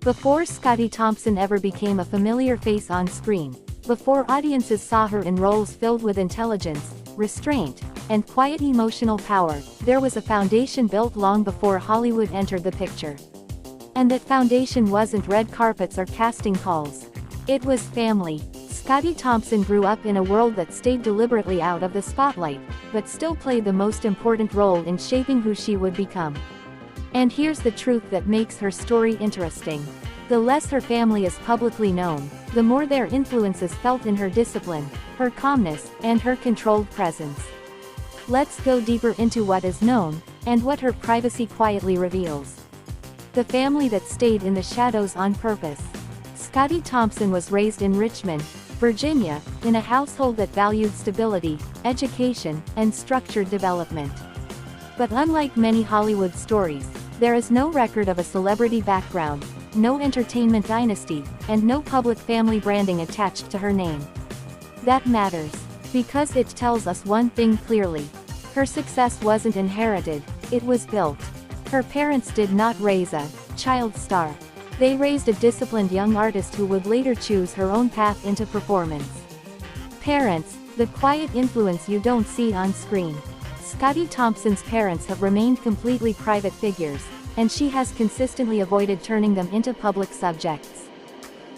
Before Scottie Thompson ever became a familiar face on screen, before audiences saw her in roles filled with intelligence, restraint, and quiet emotional power, there was a foundation built long before Hollywood entered the picture. And that foundation wasn't red carpets or casting calls. It was family. Scottie Thompson grew up in a world that stayed deliberately out of the spotlight, but still played the most important role in shaping who she would become. And here's the truth that makes her story interesting. The less her family is publicly known, the more their influence is felt in her discipline, her calmness, and her controlled presence. Let's go deeper into what is known, and what her privacy quietly reveals. The family that stayed in the shadows on purpose. Scottie Thompson was raised in Richmond, Virginia, in a household that valued stability, education, and structured development. But unlike many Hollywood stories, there is no record of a celebrity background, no entertainment dynasty, and no public family branding attached to her name. That matters, because it tells us one thing clearly. Her success wasn't inherited, it was built. Her parents did not raise a child star. They raised a disciplined young artist who would later choose her own path into performance. Parents, the quiet influence you don't see on screen. Scottie Thompson's parents have remained completely private figures, and she has consistently avoided turning them into public subjects.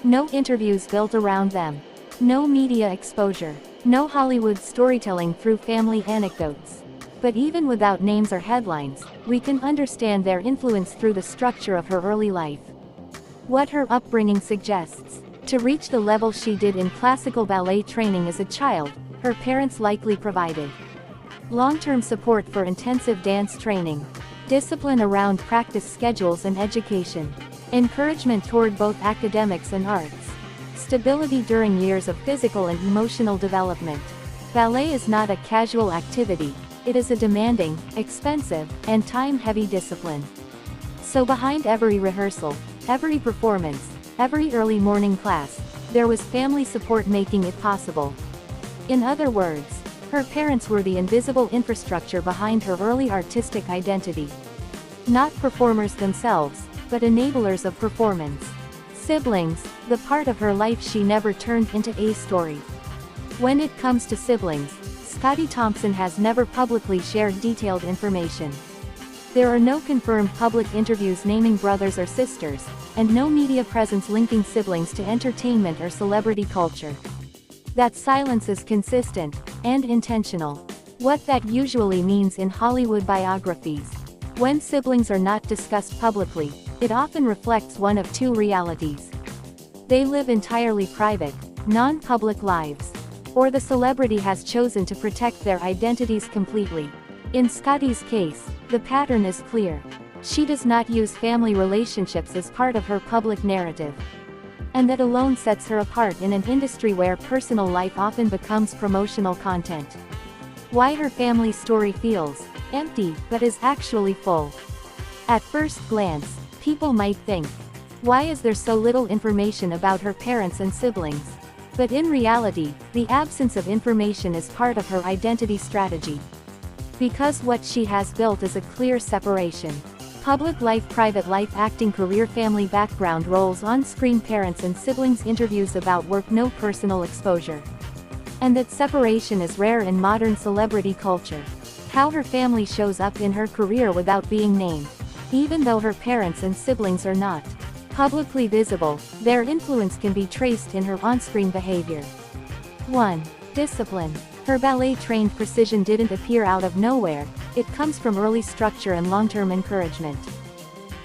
No interviews built around them. No media exposure. No Hollywood storytelling through family anecdotes. But even without names or headlines, we can understand their influence through the structure of her early life. What her upbringing suggests. To reach the level she did in classical ballet training as a child, her parents likely provided long-term support for intensive dance training, discipline around practice schedules and education, encouragement toward both academics and arts, stability during years of physical and emotional development. Ballet is not a casual activity, it is a demanding, expensive, and time-heavy discipline. So behind every rehearsal, every performance, every early morning class, there was family support making it possible. In other words, her parents were the invisible infrastructure behind her early artistic identity. Not performers themselves, but enablers of performance. Siblings, the part of her life she never turned into a story. When it comes to siblings, Scottie Thompson has never publicly shared detailed information. There are no confirmed public interviews naming brothers or sisters, and no media presence linking siblings to entertainment or celebrity culture. That silence is consistent, and intentional. What that usually means in Hollywood biographies. When siblings are not discussed publicly, it often reflects one of two realities. They live entirely private, non-public lives. Or the celebrity has chosen to protect their identities completely. In Scottie's case, the pattern is clear. She does not use family relationships as part of her public narrative. And that alone sets her apart in an industry where personal life often becomes promotional content. Why her family story feels empty, but is actually full. At first glance, people might think, why is there so little information about her parents and siblings? But in reality, the absence of information is part of her identity strategy. Because what she has built is a clear separation. Public life, private life, acting career, family background, roles, on-screen, parents and siblings, interviews about work, no personal exposure. And that separation is rare in modern celebrity culture. How her family shows up in her career without being named. Even though her parents and siblings are not publicly visible, their influence can be traced in her on-screen behavior. 1. Discipline. Her ballet-trained precision didn't appear out of nowhere, it comes from early structure and long-term encouragement.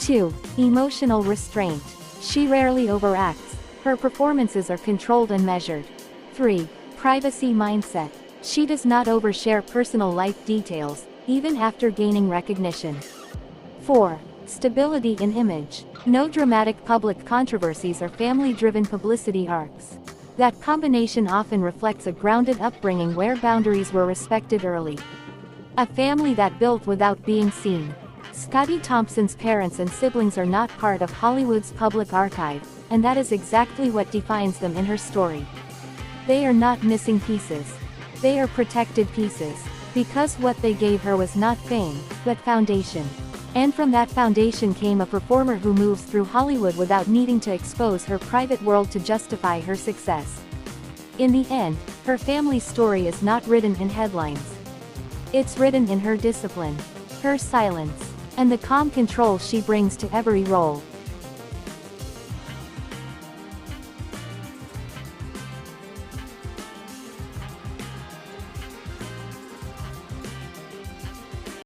2. Emotional restraint. She rarely overacts, her performances are controlled and measured. 3. Privacy mindset. She does not overshare personal life details, even after gaining recognition. 4. Stability in image. No dramatic public controversies or family-driven publicity arcs. That combination often reflects a grounded upbringing where boundaries were respected early. A family that built without being seen. Scottie Thompson's parents and siblings are not part of Hollywood's public archive, and that is exactly what defines them in her story. They are not missing pieces. They are protected pieces. Because what they gave her was not fame, but foundation. And from that foundation came a performer who moves through Hollywood without needing to expose her private world to justify her success. In the end, her family's story is not written in headlines. It's written in her discipline, her silence, and the calm control she brings to every role.